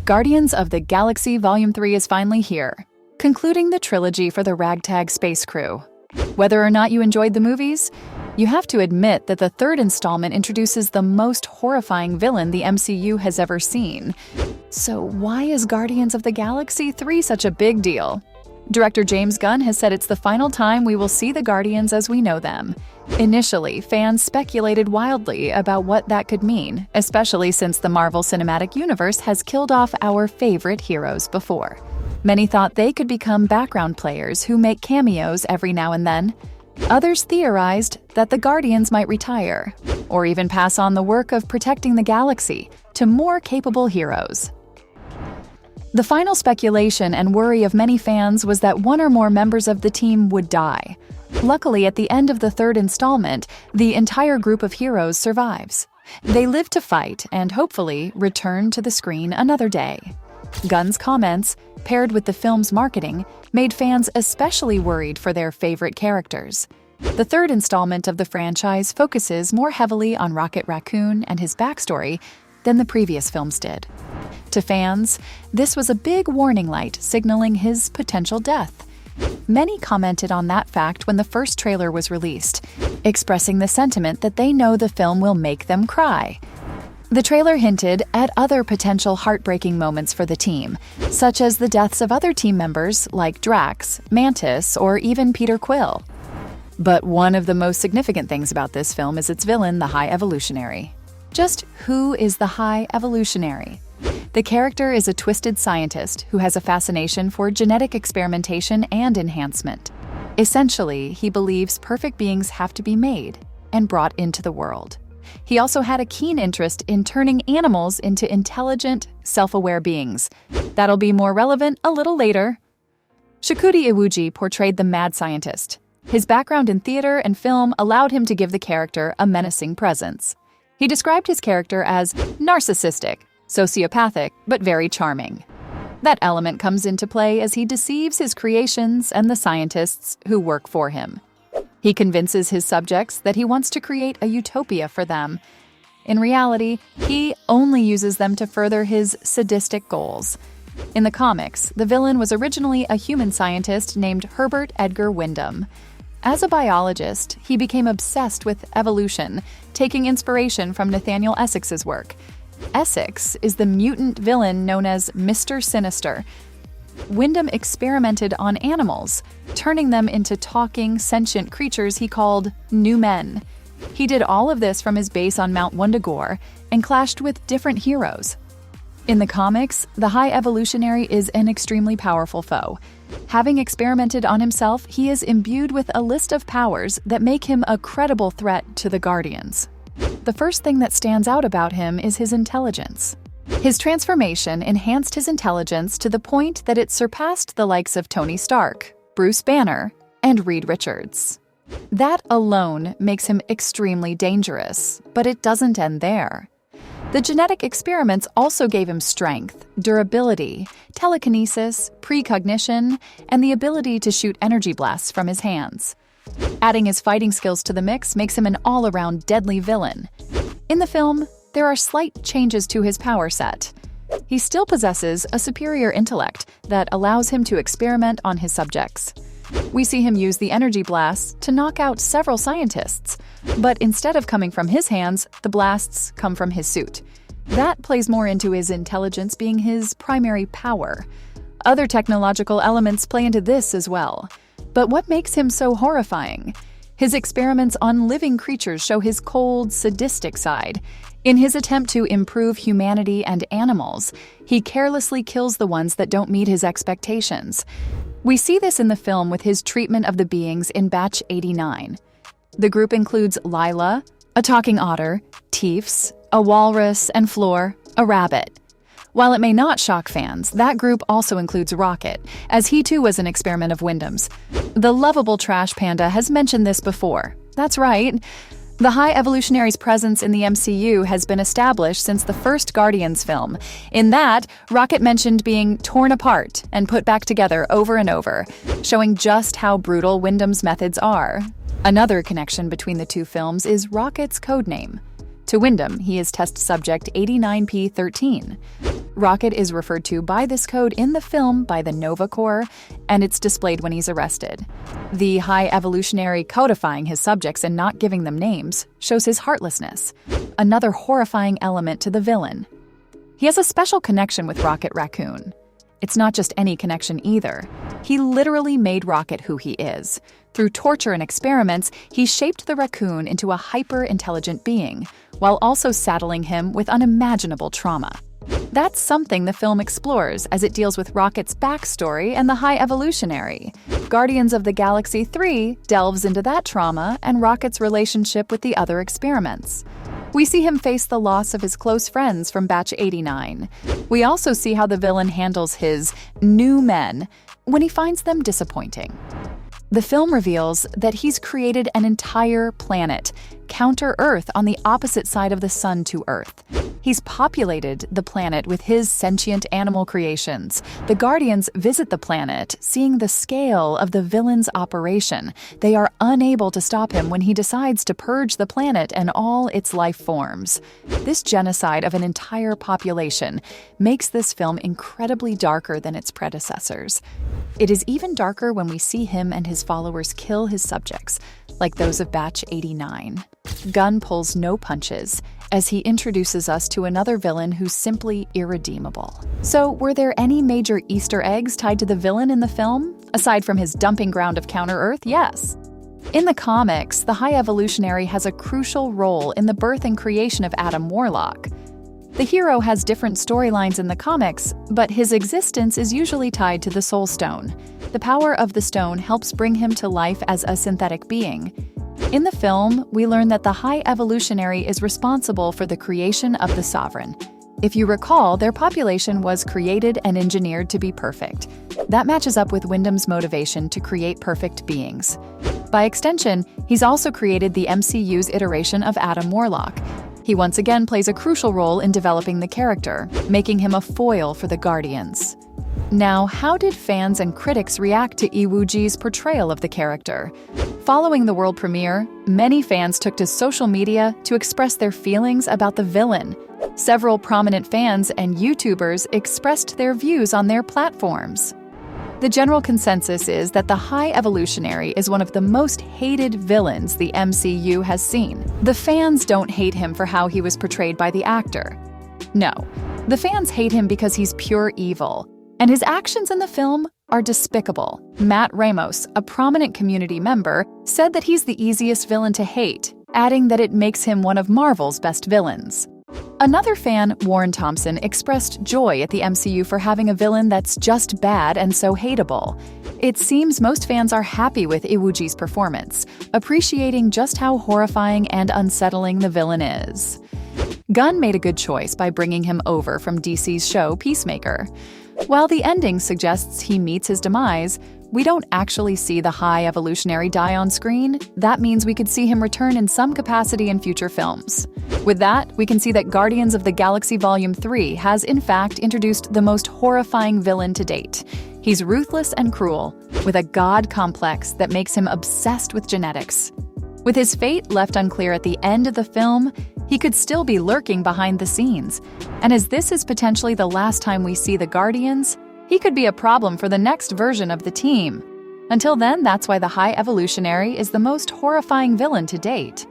Guardians of the Galaxy Volume 3 is finally here, concluding the trilogy for the ragtag space crew. Whether or not you enjoyed the movies, you have to admit that the third installment introduces the most horrifying villain the MCU has ever seen. So why is Guardians of the Galaxy 3 such a big deal? Director James Gunn has said it's the final time we will see the Guardians as we know them. Initially, fans speculated wildly about what that could mean, especially since the Marvel Cinematic Universe has killed off our favorite heroes before. Many thought they could become background players who make cameos every now and then. Others theorized that the Guardians might retire, or even pass on the work of protecting the galaxy to more capable heroes. The final speculation and worry of many fans was that one or more members of the team would die. Luckily, at the end of the third installment, the entire group of heroes survives. They live to fight and hopefully return to the screen another day. Gunn's comments, paired with the film's marketing, made fans especially worried for their favorite characters. The third installment of the franchise focuses more heavily on Rocket Raccoon and his backstory than the previous films did. To fans, this was a big warning light signaling his potential death. Many commented on that fact when the first trailer was released, expressing the sentiment that they know the film will make them cry. The trailer hinted at other potential heartbreaking moments for the team, such as the deaths of other team members like Drax, Mantis, or even Peter Quill. But one of the most significant things about this film is its villain, the High Evolutionary. Just who is the High Evolutionary? The character is a twisted scientist who has a fascination for genetic experimentation and enhancement. Essentially, he believes perfect beings have to be made and brought into the world. He also had a keen interest in turning animals into intelligent, self-aware beings. That'll be more relevant a little later. Shikuti Iwuji portrayed the mad scientist. His background in theater and film allowed him to give the character a menacing presence. He described his character as narcissistic, sociopathic, but very charming. That element comes into play as he deceives his creations and the scientists who work for him. He convinces his subjects that he wants to create a utopia for them. In reality, he only uses them to further his sadistic goals. In the comics, the villain was originally a human scientist named Herbert Edgar Wyndham. As a biologist, he became obsessed with evolution, taking inspiration from Nathaniel Essex's work. Essex is the mutant villain known as Mr. Sinister. Wyndham experimented on animals, turning them into talking, sentient creatures he called new men. He did all of this from his base on Mount Wundagore and clashed with different heroes. In the comics, the High Evolutionary is an extremely powerful foe. Having experimented on himself, he is imbued with a list of powers that make him a credible threat to the Guardians. The first thing that stands out about him is his intelligence. His transformation enhanced his intelligence to the point that it surpassed the likes of Tony Stark, Bruce Banner, and Reed Richards. That alone makes him extremely dangerous, but it doesn't end there. The genetic experiments also gave him strength, durability, telekinesis, precognition, and the ability to shoot energy blasts from his hands. Adding his fighting skills to the mix makes him an all-around deadly villain. In the film, there are slight changes to his power set. He still possesses a superior intellect that allows him to experiment on his subjects. We see him use the energy blasts to knock out several scientists, but instead of coming from his hands, the blasts come from his suit. That plays more into his intelligence being his primary power. Other technological elements play into this as well. But what makes him so horrifying? His experiments on living creatures show his cold, sadistic side. In his attempt to improve humanity and animals, he carelessly kills the ones that don't meet his expectations. We see this in the film with his treatment of the beings in Batch 89. The group includes Lila, a talking otter, Teefs, a walrus, and Floor, a rabbit. While it may not shock fans, that group also includes Rocket, as he too was an experiment of Wyndham's. The lovable trash panda has mentioned this before. That's right. The High Evolutionary's presence in the MCU has been established since the first Guardians film. In that, Rocket mentioned being torn apart and put back together over and over, showing just how brutal Wyndham's methods are. Another connection between the two films is Rocket's codename. To Wyndham, he is test subject 89P13. Rocket is referred to by this code in the film by the Nova Corps, and it's displayed when he's arrested. The High Evolutionary codifying his subjects and not giving them names shows his heartlessness, another horrifying element to the villain. He has a special connection with Rocket Raccoon. It's not just any connection either. He literally made Rocket who he is. Through torture and experiments, he shaped the raccoon into a hyper-intelligent being, while also saddling him with unimaginable trauma. That's something the film explores as it deals with Rocket's backstory and the High Evolutionary. Guardians of the Galaxy 3 delves into that trauma and Rocket's relationship with the other experiments. We see him face the loss of his close friends from Batch 89. We also see how the villain handles his new men when he finds them disappointing. The film reveals that he's created an entire planet, counter-Earth on the opposite side of the sun to Earth. He's populated the planet with his sentient animal creations. The Guardians visit the planet, seeing the scale of the villain's operation. They are unable to stop him when he decides to purge the planet and all its life forms. This genocide of an entire population makes this film incredibly darker than its predecessors. It is even darker when we see him and his followers kill his subjects, like those of Batch 89. Gunn pulls no punches, as he introduces us to another villain who's simply irredeemable. So, were there any major Easter eggs tied to the villain in the film? Aside from his dumping ground of Counter-Earth, yes. In the comics, the High Evolutionary has a crucial role in the birth and creation of Adam Warlock. The hero has different storylines in the comics, but his existence is usually tied to the Soul Stone. The power of the stone helps bring him to life as a synthetic being. In the film, we learn that the High Evolutionary is responsible for the creation of the Sovereign. If you recall, their population was created and engineered to be perfect. That matches up with Wyndham's motivation to create perfect beings. By extension, he's also created the MCU's iteration of Adam Warlock. He once again plays a crucial role in developing the character, making him a foil for the Guardians. Now, how did fans and critics react to Iwuji's portrayal of the character? Following the world premiere, many fans took to social media to express their feelings about the villain. Several prominent fans and YouTubers expressed their views on their platforms. The general consensus is that the High Evolutionary is one of the most hated villains the MCU has seen. The fans don't hate him for how he was portrayed by the actor. No, the fans hate him because he's pure evil. And his actions in the film are despicable. Matt Ramos, a prominent community member, said that he's the easiest villain to hate, adding that it makes him one of Marvel's best villains. Another fan, Warren Thompson, expressed joy at the MCU for having a villain that's just bad and so hateable. It seems most fans are happy with Iwuji's performance, appreciating just how horrifying and unsettling the villain is. Gunn made a good choice by bringing him over from DC's show Peacemaker. While the ending suggests he meets his demise, we don't actually see the High Evolutionary die on screen. That means we could see him return in some capacity in future films. With that, we can see that Guardians of the Galaxy Volume 3 has in fact introduced the most horrifying villain to date. He's ruthless and cruel, with a god complex that makes him obsessed with genetics. With his fate left unclear at the end of the film, he could still be lurking behind the scenes. And as this is potentially the last time we see the Guardians, he could be a problem for the next version of the team. Until then, that's why the High Evolutionary is the most horrifying villain to date.